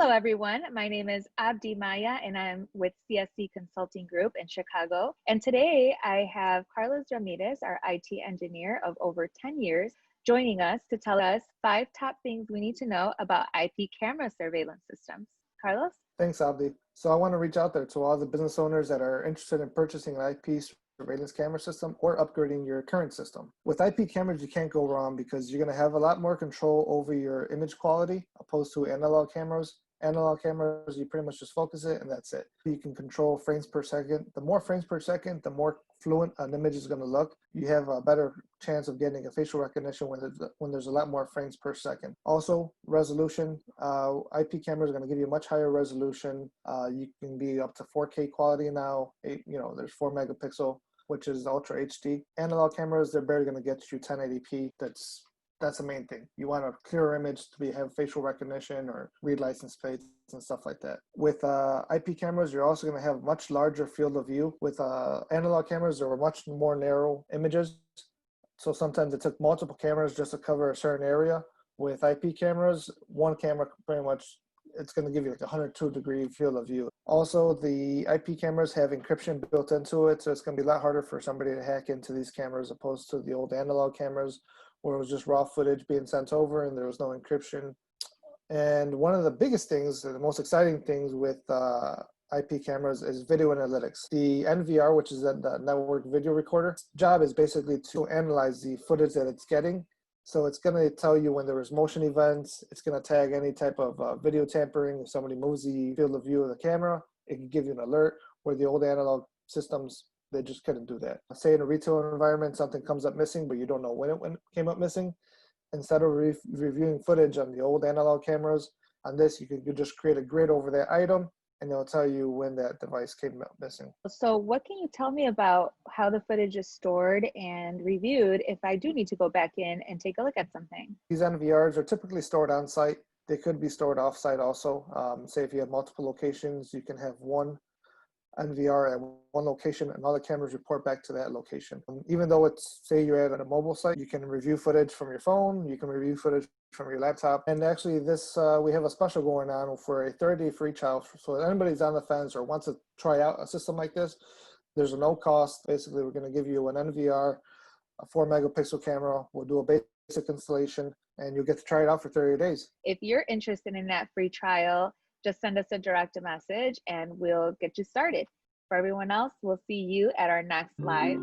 Hello, everyone. My name is Abdi Maya, and I'm with CSC Consulting Group in Chicago. And today I have Carlos Ramirez, our IT engineer of over 10 years, joining us to tell us 5 top things we need to know about IP camera surveillance systems. Carlos? Thanks, Abdi. So I want to reach out there to all the business owners that are interested in purchasing an IP surveillance camera system or upgrading your current system. With IP cameras, you can't go wrong because you're going to have a lot more control over your image quality opposed to analog cameras. Analog cameras, you pretty much just focus it and that's it. You can control frames per second. The more frames per second, the more fluent an image is going to look. You have a better chance of getting a facial recognition when there's a lot more frames per second. Also, resolution. IP cameras are going to give you a much higher resolution. You can be up to 4K quality now. There's 4 megapixel, which is Ultra HD. Analog cameras, they're barely going to get you 1080p. That's the main thing. You want a clearer image to have facial recognition or read license plates and stuff like that. With IP cameras, you're also going to have much larger field of view. With analog cameras, there were much more narrow images. So sometimes it took multiple cameras just to cover a certain area. With IP cameras, one camera pretty much, it's going to give you like a 102-degree field of view. Also, the IP cameras have encryption built into it, so it's going to be a lot harder for somebody to hack into these cameras opposed to the old analog cameras, where it was just raw footage being sent over and there was no encryption. And one of the biggest things, the most exciting things with IP cameras is video analytics. The NVR, which is the network video recorder, job is basically to analyze the footage that it's getting. So it's going to tell you when there is motion events. It's going to tag any type of video tampering. If somebody moves the field of view of the camera, it can give you an alert, where the old analog systems, they just couldn't do that. Say in a retail environment, something comes up missing, but you don't know when it came up missing. Instead of reviewing footage on the old analog cameras, on this, you could just create a grid over that item, and it'll tell you when that device came up missing. So what can you tell me about how the footage is stored and reviewed if I do need to go back in and take a look at something? These NVRs are typically stored on site. They could be stored off site also. Say if you have multiple locations, you can have one NVR at one location and all the cameras report back to that location. Even though say you're at a mobile site, you can review footage from your phone, you can review footage from your laptop. And actually we have a special going on for a 30-day free trial. So if anybody's on the fence or wants to try out a system like this, there's a no cost. Basically, we're going to give you an NVR, a 4 megapixel camera. We'll do a basic installation and you'll get to try it out for 30 days. If you're interested in that free trial, just send us a direct message and we'll get you started. For everyone else, we'll see you at our next live.